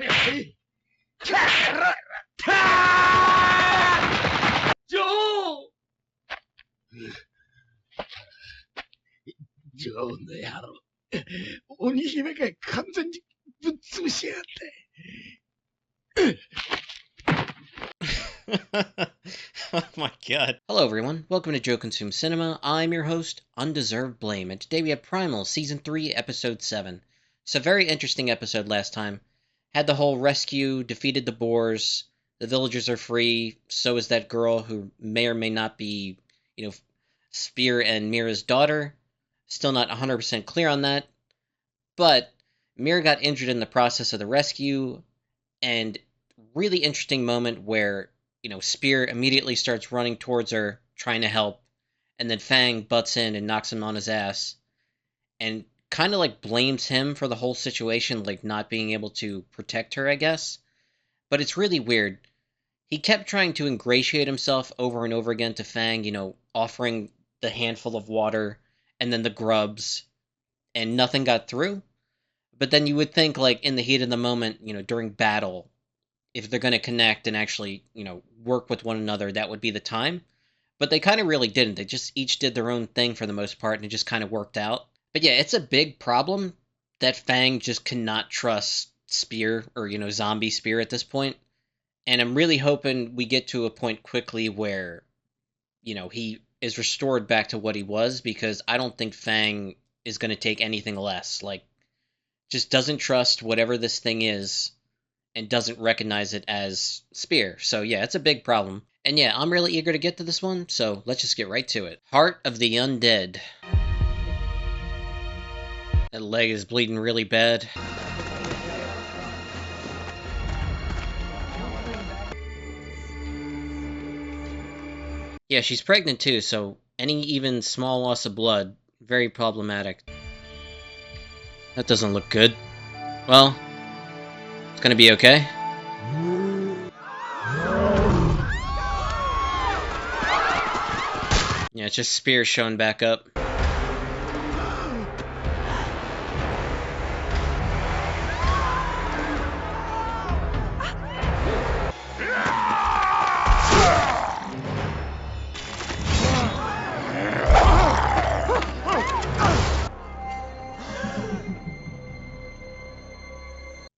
ジョーの野郎。鬼姫が完全にぶっ潰しやがって。Oh my god. Hello everyone, welcome to Joe Consume Cinema. I'm your host, Undeserved Blame, and today we have Primal, Season 3, Episode 7. It's a very interesting episode last time. Had the whole rescue, defeated the boars, the villagers are free, so is that girl who may or may not be, Spear and Mira's daughter. Still not 100% clear on that. But Mira got injured in the process of the rescue, and really interesting moment where Spear immediately starts running towards her, trying to help, and then Fang butts in and knocks him on his ass, and kind of blames him for the whole situation, not being able to protect her, I guess. But it's really weird. He kept trying to ingratiate himself over and over again to Fang, offering the handful of water and then the grubs, and nothing got through. But then you would think, in the heat of the moment, during battle, if they're going to connect and actually, work with one another, that would be the time. But they kind of really didn't. They just each did their own thing for the most part, and it just kind of worked out. But yeah, it's a big problem that Fang just cannot trust Spear, or, zombie Spear at this point. And I'm really hoping we get to a point quickly where, he is restored back to what he was, because I don't think Fang is going to take anything less. Just doesn't trust whatever this thing is, and doesn't recognize it as Spear. So yeah, it's a big problem. And yeah, I'm really eager to get to this one, so let's just get right to it. Heart of the Undead. That leg is bleeding really bad. Yeah, she's pregnant too, so any even small loss of blood, very problematic. That doesn't look good. Well, it's gonna be okay. Yeah, it's just Spear showing back up.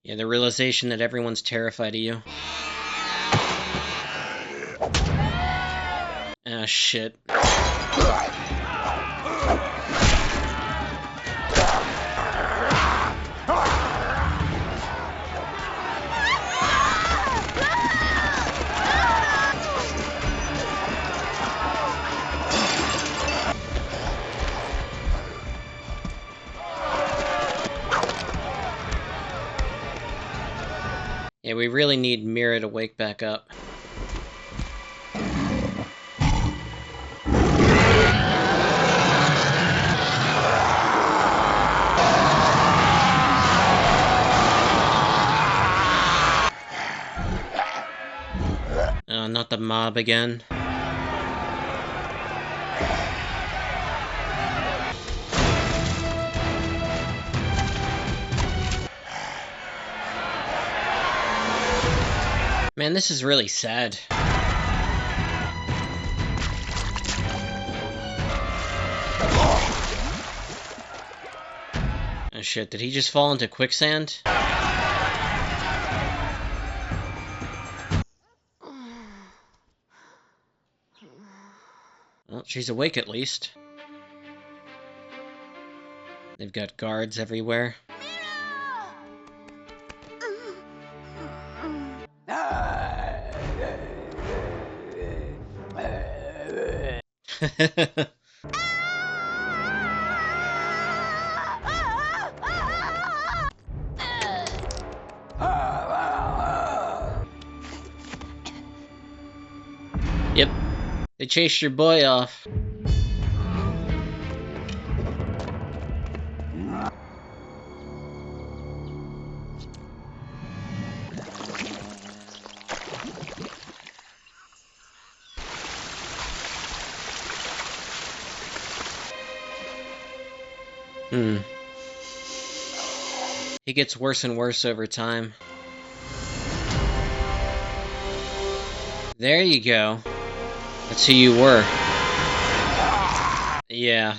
Yeah, the realization that everyone's terrified of you. Ah, shit. Yeah, we really need Mira to wake back up. Not the mob again. Man, this is really sad. Oh shit, did he just fall into quicksand? Well, she's awake at least. They've got guards everywhere. Yep, they chased your boy off. He gets worse and worse over time. There you go. That's who you were. Yeah.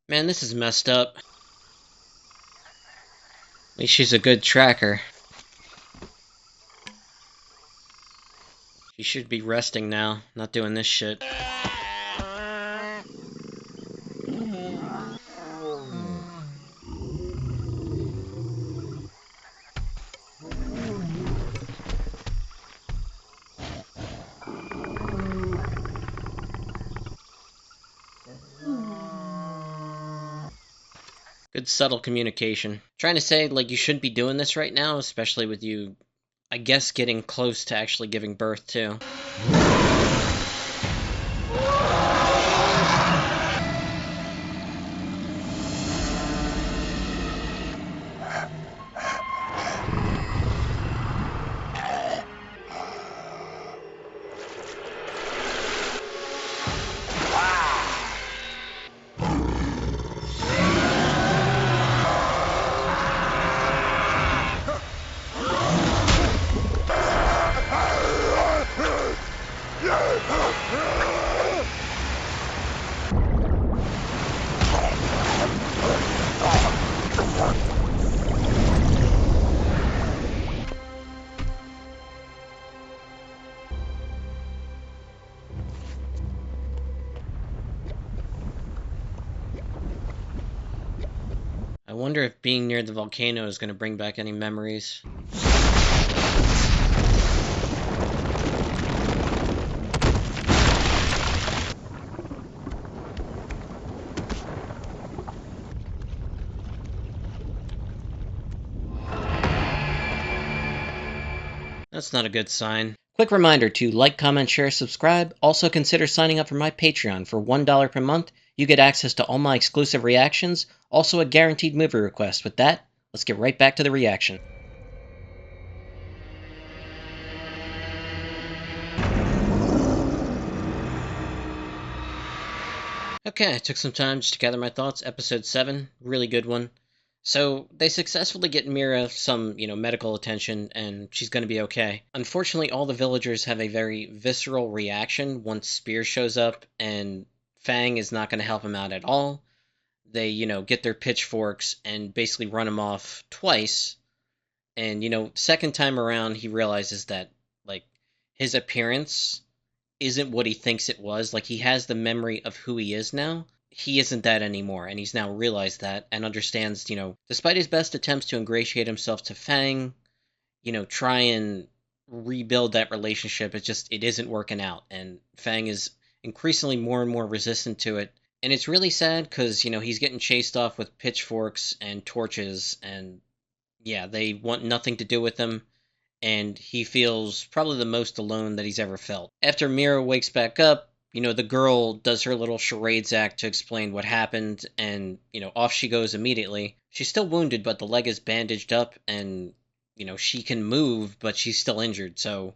Man, this is messed up. At least she's a good tracker. She should be resting now, not doing this shit. Good subtle communication. Trying to say, like, you shouldn't be doing this right now, especially with you, I guess, getting close to actually giving birth, too. I wonder if being near the volcano is going to bring back any memories. That's not a good sign. Quick reminder to like, comment, share, subscribe. Also consider signing up for my Patreon. For $1 per month, you get access to all my exclusive reactions, also a guaranteed movie request. With that, let's get right back to the reaction. Okay, I took some time just to gather my thoughts. Episode 7, really good one. So, they successfully get Mira some, medical attention, and she's gonna be okay. Unfortunately, all the villagers have a very visceral reaction once Spear shows up, and Fang is not gonna help him out at all. They, get their pitchforks and basically run him off twice. And, second time around, he realizes that, like, his appearance isn't what he thinks it was. Like, he has the memory of who he is now. He isn't that anymore, and he's now realized that and understands, despite his best attempts to ingratiate himself to Fang, try and rebuild that relationship, it isn't working out, and Fang is increasingly more and more resistant to it. And it's really sad because, he's getting chased off with pitchforks and torches, and yeah, they want nothing to do with him, and he feels probably the most alone that he's ever felt. After Mira wakes back up, the girl does her little charades act to explain what happened, and, off she goes immediately. She's still wounded, but the leg is bandaged up, and, she can move, but she's still injured, so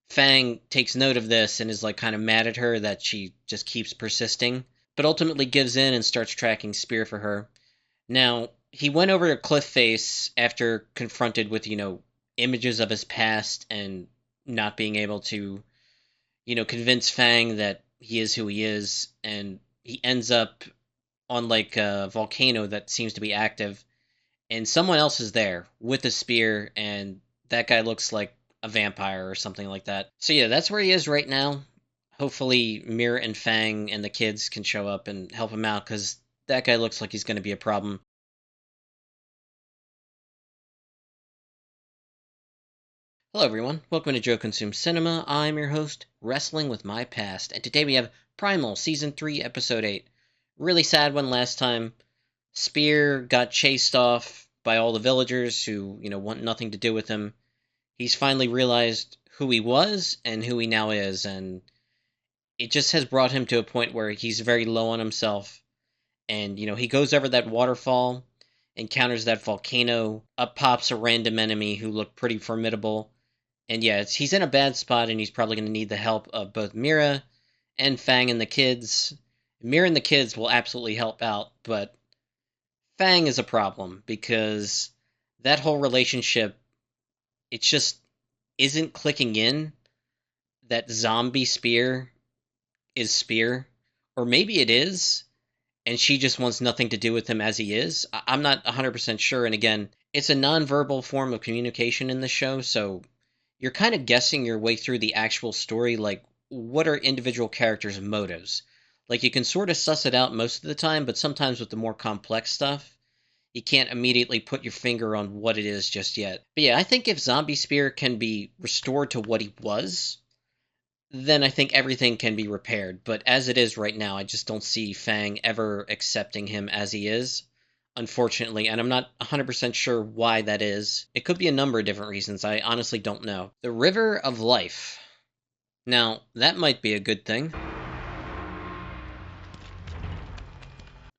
Fang takes note of this and is, like, kind of mad at her that she just keeps persisting, but ultimately gives in and starts tracking Spear for her. Now, he went over to Cliff Face after confronted with, images of his past and not being able to, convince Fang that he is who he is, and he ends up on, like, a volcano that seems to be active, and someone else is there with a spear, and that guy looks like a vampire or something like that. So yeah, that's where he is right now. Hopefully Mira and Fang and the kids can show up and help him out, because that guy looks like he's going to be a problem. Hello everyone, welcome to Joe Consumes Cinema. I'm your host, Wrestling with My Past, and today we have Primal, Season 3, Episode 8. Really sad one last time. Spear got chased off by all the villagers who, want nothing to do with him. He's finally realized who he was and who he now is, and it just has brought him to a point where he's very low on himself. And, he goes over that waterfall, encounters that volcano, up pops a random enemy who looked pretty formidable. And yeah, he's in a bad spot, and he's probably going to need the help of both Mira and Fang and the kids. Mir and the kids will absolutely help out, but Fang is a problem because that whole relationship, it just isn't clicking in that zombie Spear is Spear. Or maybe it is, and she just wants nothing to do with him as he is. I'm not 100% sure, and again, it's a nonverbal form of communication in the show, so you're kind of guessing your way through the actual story, like, what are individual characters' motives? Like, you can sort of suss it out most of the time, but sometimes with the more complex stuff, you can't immediately put your finger on what it is just yet. But yeah, I think if Zombie Spear can be restored to what he was, then I think everything can be repaired. But as it is right now, I just don't see Fang ever accepting him as he is, unfortunately, and I'm not 100% sure why that is. It could be a number of different reasons. I honestly don't know. The River of Life. Now, that might be a good thing.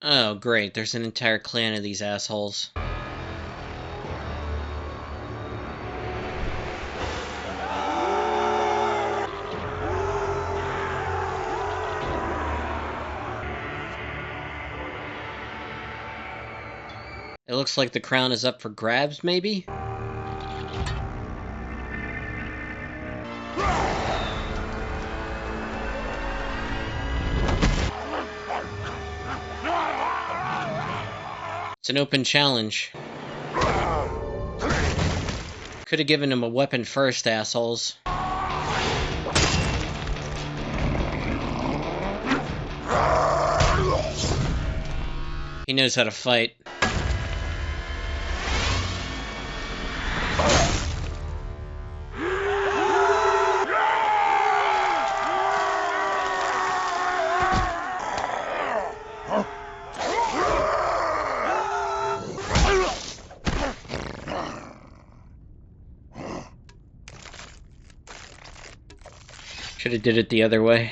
Oh, great. There's an entire clan of these assholes. It looks like the crown is up for grabs, maybe? It's an open challenge. Could have given him a weapon first, assholes. He knows how to fight. Should have did it the other way.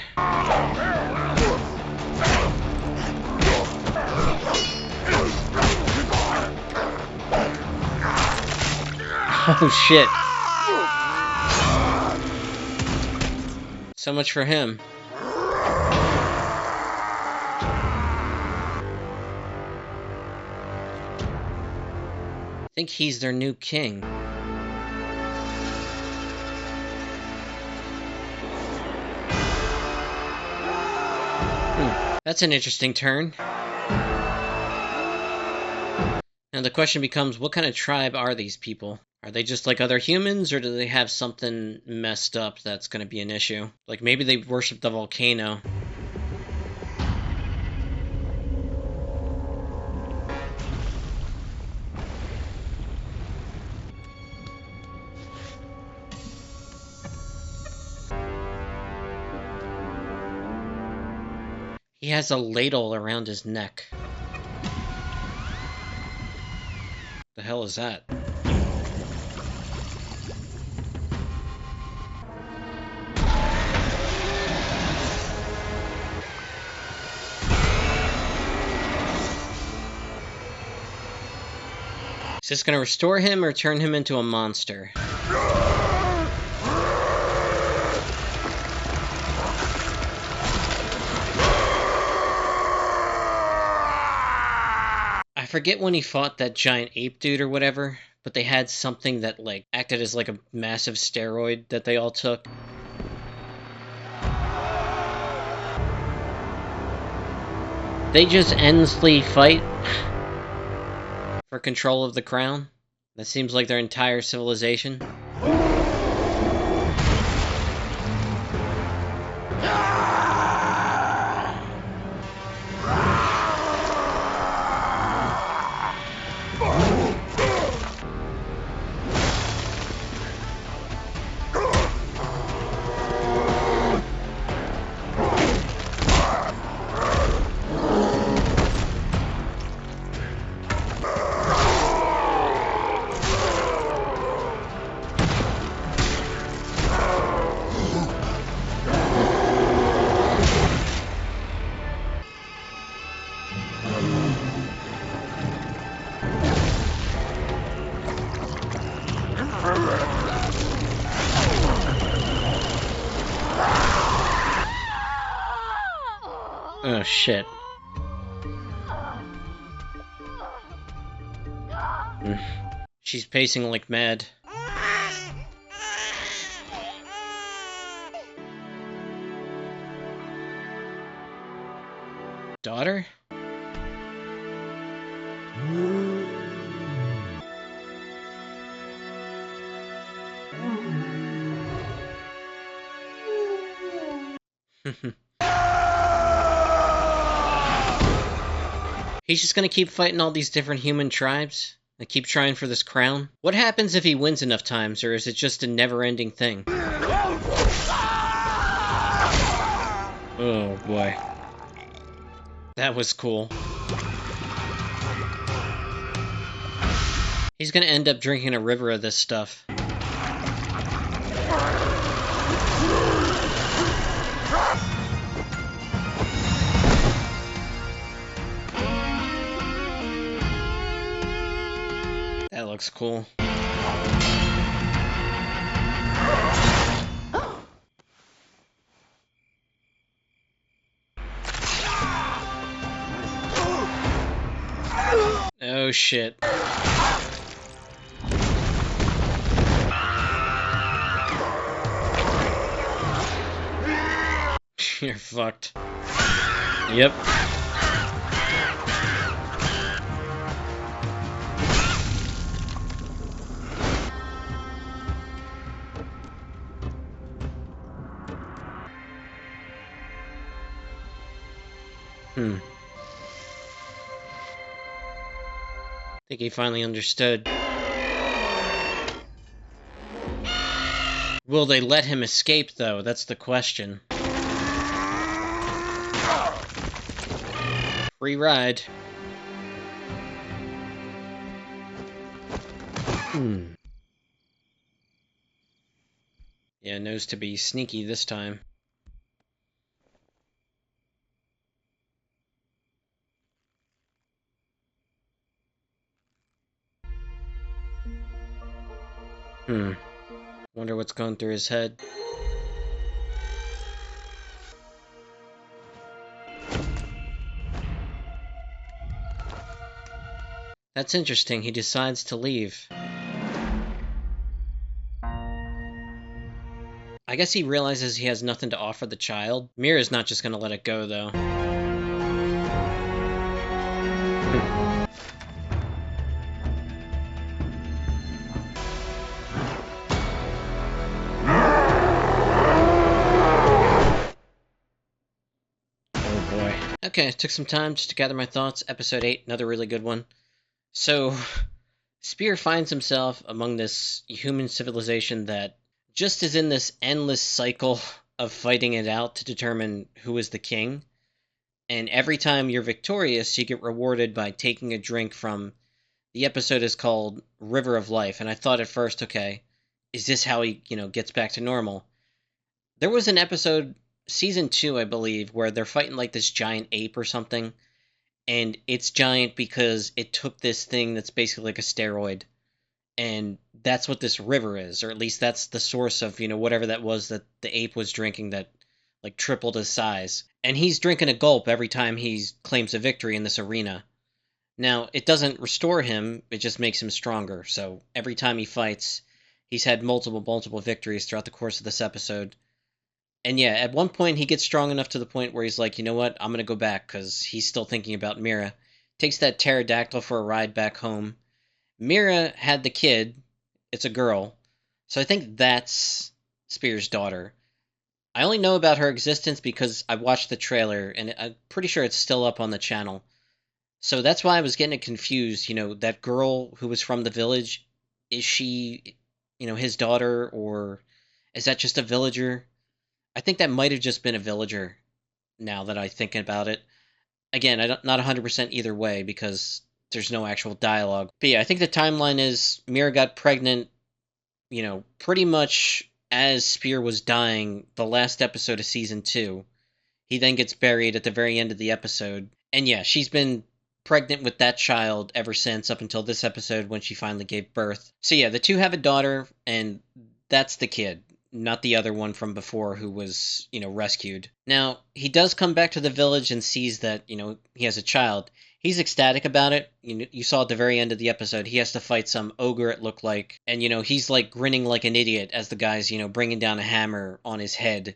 Oh shit. So much for him. I think he's their new king. That's an interesting turn. Now the question becomes, what kind of tribe are these people? Are they just like other humans, or do they have something messed up that's going to be an issue? Like maybe they worship the volcano. He has a ladle around his neck. The hell is that? Is this going to restore him or turn him into a monster? I forget when he fought that giant ape dude or whatever, but they had something that like acted as like a massive steroid that they all took. They just endlessly fight for control of the crown. That seems like their entire civilization. Oh, shit. She's pacing like mad. Daughter? He's just gonna keep fighting all these different human tribes? And keep trying for this crown? What happens if he wins enough times, or is it just a never-ending thing? Oh boy. That was cool. He's gonna end up drinking a river of this stuff. That looks cool. Oh shit. You're fucked. Yep. I think he finally understood. Will they let him escape, though? That's the question. Free ride. Yeah, knows to be sneaky this time. Wonder what's going through his head. That's interesting, he decides to leave. I guess he realizes he has nothing to offer the child. Mira's not just gonna let it go, though. Oh boy. Okay, it took some time just to gather my thoughts. Episode 8, another really good one. So, Spear finds himself among this human civilization that just is in this endless cycle of fighting it out to determine who is the king. And every time you're victorious, you get rewarded by taking a drink from... The episode is called River of Life, and I thought at first, okay, is this how he, gets back to normal? There was an episode, season 2, I believe, where they're fighting like this giant ape or something, and it's giant because it took this thing that's basically like a steroid, and that's what this river is, or at least that's the source of, whatever that was that the ape was drinking that, like, tripled his size. And he's drinking a gulp every time he claims a victory in this arena. Now, it doesn't restore him, it just makes him stronger, so every time he fights, he's had multiple victories throughout the course of this episode. And yeah, at one point he gets strong enough to the point where he's like, you know what, I'm gonna go back, because he's still thinking about Mira. Takes that pterodactyl for a ride back home. Mira had the kid, it's a girl, so I think that's Spear's daughter. I only know about her existence because I watched the trailer, and I'm pretty sure it's still up on the channel. So that's why I was getting confused. That girl who was from the village, is she, his daughter, or is that just a villager? I think that might have just been a villager, now that I think about it. Again, not 100% either way, because there's no actual dialogue. But yeah, I think the timeline is Mira got pregnant, pretty much as Spear was dying, the last episode of season 2. He then gets buried at the very end of the episode. And yeah, she's been pregnant with that child ever since, up until this episode when she finally gave birth. So yeah, the two have a daughter, and that's the kid. not the other one from before who was, rescued. Now, he does come back to the village and sees that, he has a child. He's ecstatic about it. You saw at the very end of the episode, he has to fight some ogre, it looked like. And, he's like grinning like an idiot as the guy's, bringing down a hammer on his head.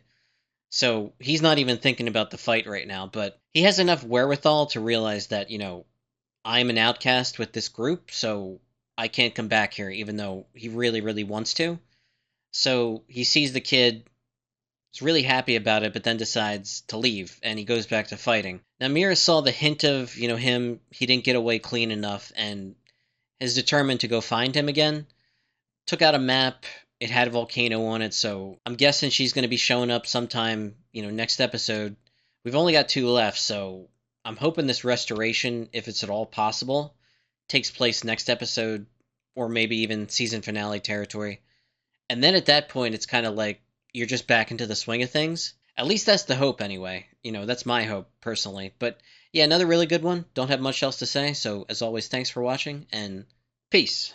So he's not even thinking about the fight right now, but he has enough wherewithal to realize that, I'm an outcast with this group, so I can't come back here, even though he really, really wants to. So he sees the kid, is really happy about it, but then decides to leave, and he goes back to fighting. Now Mira saw the hint of, him, he didn't get away clean enough, and is determined to go find him again. Took out a map, it had a volcano on it, so I'm guessing she's going to be showing up sometime, next episode. We've only got 2 left, so I'm hoping this restoration, if it's at all possible, takes place next episode, or maybe even season finale territory. And then at that point, it's kind of like you're just back into the swing of things. At least that's the hope, anyway. That's my hope, personally. But yeah, another really good one. Don't have much else to say. So, as always, thanks for watching, and peace.